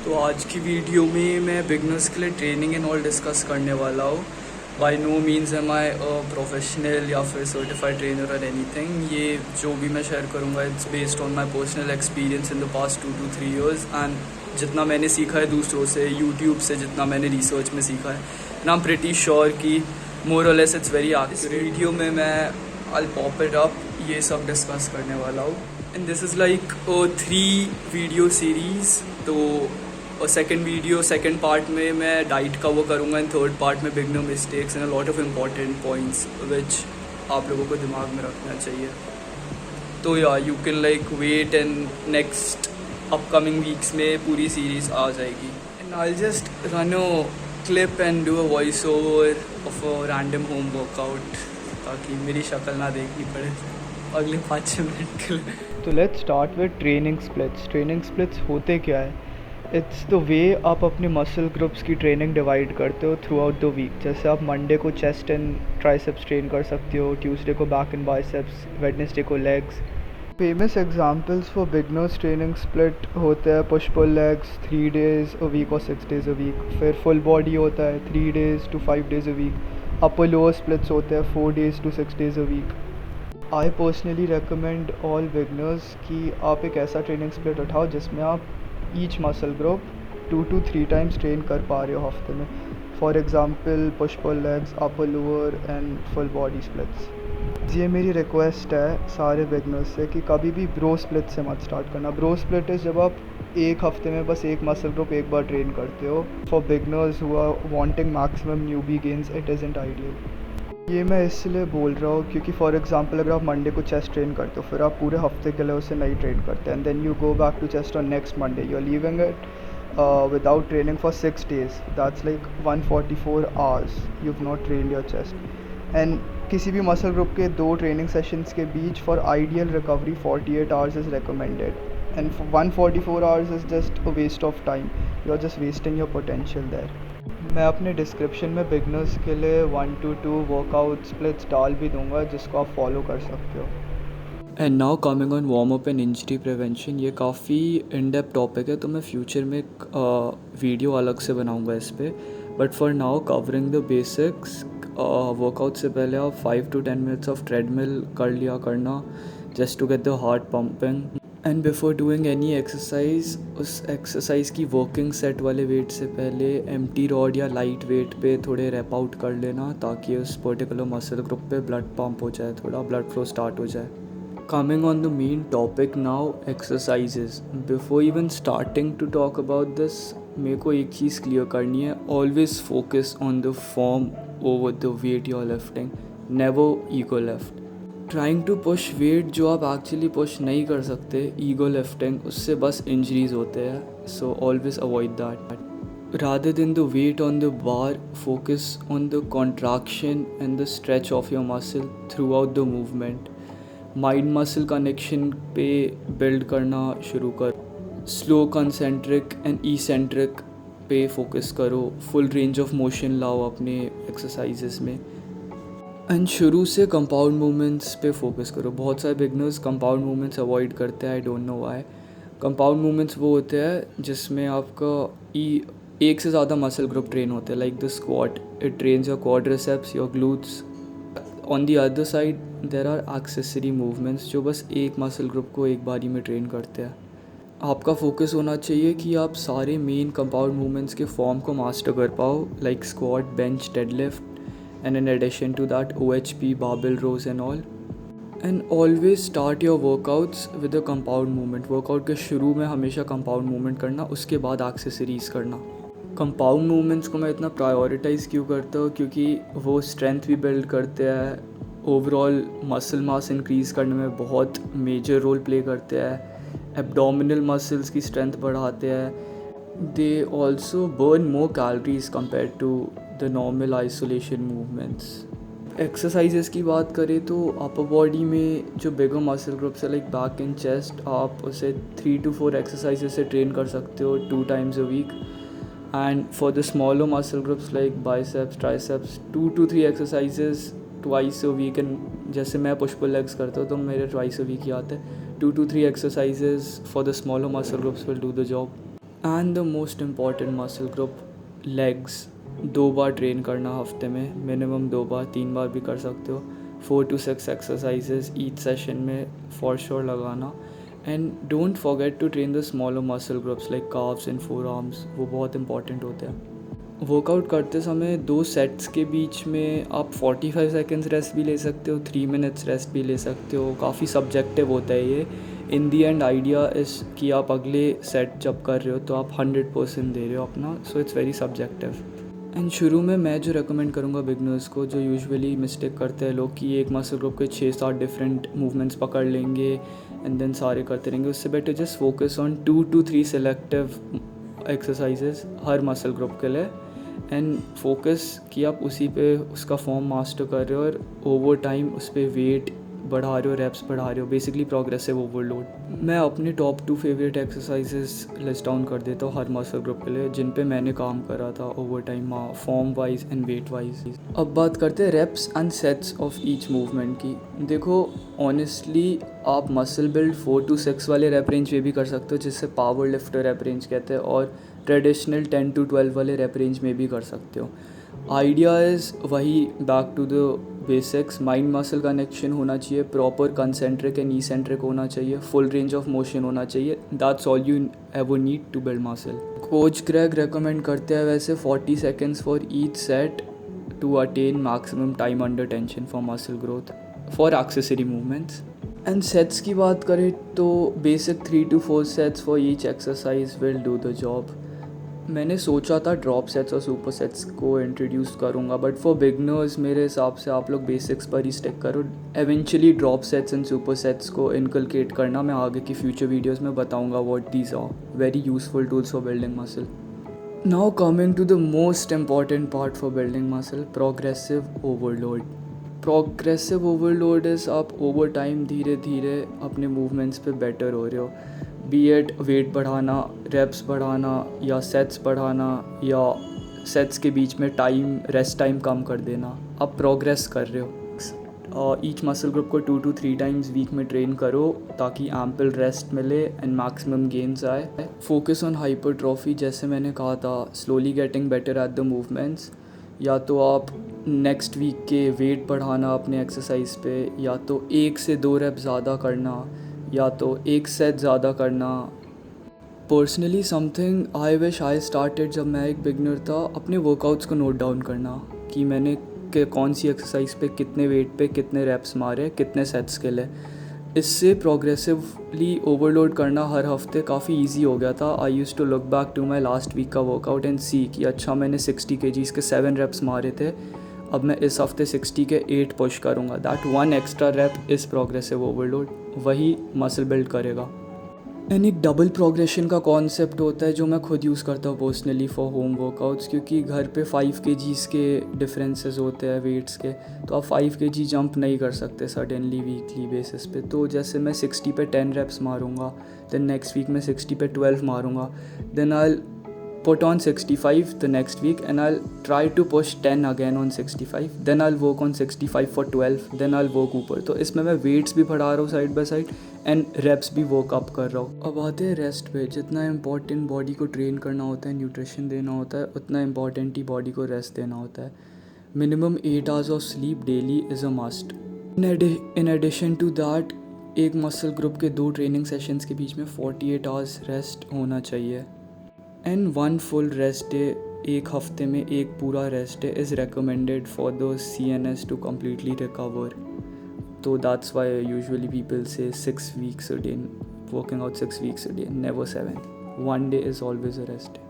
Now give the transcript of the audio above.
तो आज की वीडियो में मैं बिगनर्स के लिए ट्रेनिंग एंड ऑल डिस्कस करने वाला हूँ। बाय नो मीन्स एम आई प्रोफेशनल या फिर सर्टिफाइड ट्रेनर और एनीथिंग। ये जो भी मैं शेयर करूँगा it's based on my personal experience in the past 2 to 3 years and जितना मैंने सीखा है दूसरों से, यूट्यूब से जितना मैंने रिसर्च में सीखा है, and I am pretty sure कि मोर और लेस इट्स वेरी एक्यूरेट। इस वीडियो में मैं आई पॉप इट अप ये सब डिस्कस करने वाला हूँ and this is like 3 video series. तो सेकंड पार्ट में मैं डाइट का वो करूँगा एंड थर्ड पार्ट में beginner mistakes and a lot of important points which आप लोगों को दिमाग में रखना चाहिए। तो yeah you can like wait and next upcoming weeks में पूरी सीरीज़ आ जाएगी and I just run a clip and do a voice over of a random home workout ताकि मेरी शक्ल ना देखनी पड़े अगले 5-6 मिनट के लिए। तो let's start with training splits. Training splits होते क्या है? इट्स द वे आप अपने मसल ग्रुप्स की ट्रेनिंग डिवाइड करते हो थ्रू आउट द वीक। जैसे आप मंडे को चेस्ट एंड ट्राइसेप्स ट्रेन कर सकते हो, ट्यूसडे को बैक एंड बाइसेप्स, वेडनेसडे को legs. Famous examples for beginners training split होते हैं push pull legs 3 days a week और 6 days अ वीक। फिर फुल बॉडी होता है 3 days to 5 days a week. Upper lower splits होते हैं 4 days to 6 days a week. I personally recommend all beginners कि आप एक ऐसा ट्रेनिंग स्प्लिट उठाओ जिसमें आप each muscle group 2 to 3 times train कर पा रहे हो हफ्ते में। For example push pull legs, upper lower and full body splits. ये मेरी रिक्वेस्ट है सारे बिगनर्स से कि कभी भी ब्रो स्प्लिट से मत स्टार्ट करना। ब्रो स्प्लिट इज़ जब आप एक हफ्ते में बस एक मसल ग्रुप एक बार ट्रेन करते हो। For beginners who are wanting maximum newbie gains it isn't ideal. ये मैं इसलिए बोल रहा हूँ क्योंकि फॉर एग्जांपल अगर आप मंडे को चेस्ट ट्रेन करते हो, फिर आप पूरे हफ्ते के लिए उसे नहीं ट्रेन करते and then you go back to chest on next Monday, you are leaving it without training for 6 days. That's like 144 hours you've not trained your chest. And किसी भी मसल ग्रुप के 2 ट्रेनिंग सेशंस के बीच for ideal recovery 48 hours is recommended, and 144 hours is just a waste of time. You are just wasting your potential there. मैं अपने description में beginners के लिए 1 to 2 वर्कआउट स्प्लिट्स डाल भी दूंगा जिसको आप फॉलो कर सकते हो। And now coming on warm up and injury prevention. ये काफ़ी इन डेप्थ टॉपिक है तो मैं फ्यूचर में एक वीडियो अलग से बनाऊंगा इस पर। But for now covering the basics, workout से पहले आप 5 to 10 minutes ऑफ ट्रेडमिल कर लिया करना just to get the heart pumping. And before doing any exercise, उस एक्सरसाइज की वर्किंग सेट वाले वेट से पहले एम्प्टी रॉड या लाइट वेट पे थोड़े रैप आउट कर लेना ताकि उस पर्टिकुलर मसल ग्रुप पे ब्लड पंप हो जाए, थोड़ा ब्लड फ्लो स्टार्ट हो जाए। Coming on the main topic now, exercises. Before even starting to talk about this, मेरे को एक चीज़ क्लियर करनी है। Always focus on the form over the weight you're lifting. Never ego lift. Trying to push weight जो आप actually push नहीं कर सकते, ego lifting, उससे बस injuries होते हैं. So always avoid that. Rather than the weight on the bar, focus on the contraction and the stretch of your muscle throughout the movement. Mind muscle connection पे build करना शुरू कर। Slow concentric and eccentric पे focus करो। Full range of motion लाओ अपने exercises में and शुरू से कंपाउंड मूवमेंट्स पे फोकस करो। बहुत सारे बिगनर्स कंपाउंड मूवमेंट्स अवॉइड करते हैं, I don't know why. Compound movements वो होते हैं जिसमें आपका एक से ज़्यादा मसल ग्रुप ट्रेन होते हैं, like the squat, it trains your quadriceps, your glutes. On the other side there are accessory movements जो बस एक मसल ग्रुप को एक बारी में ट्रेन करते हैं। आपका फोकस होना चाहिए कि आप सारे मेन कंपाउंड मूवमेंट्स के फॉर्म को मास्टर कर पाओ, like squat, bench, deadlift and in addition to that OHP, barbell rows and all. And always start your workouts with a compound movement. Workout के शुरू में हमेशा कंपाउंड मूवमेंट करना, उसके बाद एक्सेसरीज करना। कंपाउंड मूवमेंट्स को मैं इतना प्रायोरिटाइज़ क्यों करता हूँ? क्योंकि वो स्ट्रेंथ भी बिल्ड करते हैं, ओवरऑल मसल मास इंक्रीज़ करने में बहुत मेजर रोल प्ले करते हैं, एब्डोमिनल मसल्स की स्ट्रेंथ बढ़ाते हैं। They also burn more calories compare to the normal isolation movements. Exercises की बात करें तो अपर बॉडी में जो बिगर मसल ग्रुप्स है लाइक बैक एंड चेस्ट, आप उसे 3 to 4 एक्सरसाइजेस से ट्रेन कर सकते हो 2 times a week. And for the smaller muscle groups like biceps, triceps, 2 to 3 exercises twice a week. and जैसे मैं पुश पुल लेग्स करता हूँ तो मेरे twice a week ही आते हैं। 2 to 3 exercises for the smaller muscle groups will do the job. And the most important muscle group legs, 2 bar train करना हफ्ते में, मिनिमम 2 बार, 3 बार भी कर सकते हो. 4 to 6 एक्सरसाइजेज ईच सेशन में फॉर श्योर लगाना. And don't forget to train the smaller muscle groups like calves and forearms, वो बहुत इंपॉर्टेंट होते हैं. वर्कआउट करते समय 2 सेट्स के बीच में आप 45 सेकेंड्स रेस्ट भी ले सकते हो, 3 मिनट्स रेस्ट भी ले सकते हो. काफ़ी सब्जेक्टिव होता है ये. इन दी एंड आइडिया इस कि आप अगले सेट जब कर रहे हो तो आप 100% दे रहे हो अपना. So it's very subjective. And शुरू में मैं जो रेकमेंड करूँगा बिगनर्स को, जो यूजुअली मिस्टेक करते हैं लोग कि एक मसल ग्रुप के 6-7 डिफरेंट मूवमेंट्स पकड़ लेंगे एंड देन सारे करते रहेंगे, उससे better just focus on 2 to 3 selective exercises her muscle group के लिए. एंड फोकस कि आप उसी पे उसका फॉर्म मास्टर कर रहे हो और ओवर टाइम उस पर वेट बढ़ा रहे हो, रेप्स बढ़ा रहे हो, बेसिकली प्रोग्रेसिव ओवरलोड. मैं अपने top 2 favourite exercises list down कर देता हूँ हर मसल ग्रुप के लिए जिन पे मैंने काम करा था over time, form wise and weight wise. अब बात करते हैं reps and sets of each movement की. देखो ऑनेस्टली आप मसल बिल्ड 4 to 6 वाले रेप रेंज में भी कर सकते हो जिससे पावर लिफ्टर रेप रेंज कहते हैं, और ट्रेडिशनल 10 to 12 वाले रेप रेंज में भी कर सकते हो. आइडिया इज़ वही, back to the basics. Mind muscle connection होना चाहिए, प्रॉपर कंसेंट्रिक एंड ईसेंट्रिक होना चाहिए, फुल रेंज ऑफ मोशन होना चाहिए. That's all you ever need to build muscle. Coach Greg recommend करते हैं वैसे 40 seconds for each set to attain maximum time under tension for muscle growth for accessory movements. And sets की बात करें तो basic 3 to 4 sets for each exercise will do the job. मैंने सोचा था ड्रॉप सेट्स और सुपर सेट्स को introduce करूँगा, बट फॉर बिगनर्स मेरे हिसाब से आप लोग बेसिक्स पर ही स्टिक करो. Eventually drop sets and super sets को इनकलकेट करना मैं आगे की फ्यूचर वीडियोस में बताऊँगा what these are. Very useful tools for building muscle. Now coming to the most important part for building muscle, progressive overload. Progressive overload is आप over time धीरे धीरे अपने मूवमेंट्स पे बेटर हो रहे हो, बी एट वेट बढ़ाना, reps बढ़ाना या सेट्स बढ़ाना या सेट्स के बीच में टाइम, रेस्ट टाइम कम कर देना. आप प्रोग्रेस कर रहे हो. ईच मसल ग्रुप को 2 to 3 टाइम्स वीक में ट्रेन करो ताकि एम्पल रेस्ट मिले एंड मैक्सिमम गेन्स आए. फोकस ऑन हाइपरट्रॉफी, जैसे मैंने कहा था, slowly getting better at the movements. या तो आप नेक्स्ट वीक के वेट बढ़ाना अपने एक्सरसाइज पे, या तो 1 से 2 रेप ज़्यादा करना, या तो 1 सेट ज़्यादा करना. Personally something I wish I started जब मैं एक बिगनर था, अपने वर्कआउट्स को नोट डाउन करना कि मैंने कौन सी एक्सरसाइज पे कितने वेट पे कितने रेप्स मारे, कितने सेट्स के लिए. इससे प्रोग्रेसिवली ओवरलोड करना हर हफ्ते काफ़ी इजी हो गया था. I use to look back to my last week का वर्कआउट एंड सी कि अच्छा मैंने 60 kgs के 7 रेप्स मारे थे, अब मैं इस हफ्ते 60 के 8 पुश करूँगा. That 1 extra rape is progressive overload. वही मसल बिल्ड करेगा. एंड एक डबल प्रोग्रेशन का कॉन्सेप्ट होता है जो मैं खुद यूज़ करता हूँ पर्सनली फॉर होम वर्कआउट्स, क्योंकि घर पे 5 kgs के डिफरेंसेस होते हैं वेट्स के, तो आप 5 kg जंप नहीं कर सकते सडनली वीकली बेसिस पे. तो जैसे मैं 60 पे 10 रेप्स मारूँगा, देन नेक्स्ट वीक मैं 60 पे 12 मारूँगा, then I put on 65 the next week and I'll try to push 10 again on 65, then I'll work on 65 for 12, then I'll work ऊपर. तो इसमें मैं वेट्स भी बढ़ा रहा हूँ side by side and reps भी वर्क अप कर रहा हूँ. अब आते हैं रेस्ट पे. जितना इम्पॉर्टेंट बॉडी को ट्रेन करना होता है, न्यूट्रिशन देना होता है, उतना इम्पॉर्टेंट ही बॉडी को रेस्ट देना होता है. Minimum 8 hours of sleep daily is a must. In addition to that एक मसल ग्रुप के 2 ट्रेनिंग सेशंस के बीच में 48 hours रेस्ट होना चाहिए. एंड 1 full रेस्ट डे, एक हफ्ते में एक पूरा rest day is recommended for the CNS to completely recover. तो दैट्स वाई यूजुअली पीपल से 6 weeks a day, working out 6 weeks a day, never 7. 1 day is always a rest day.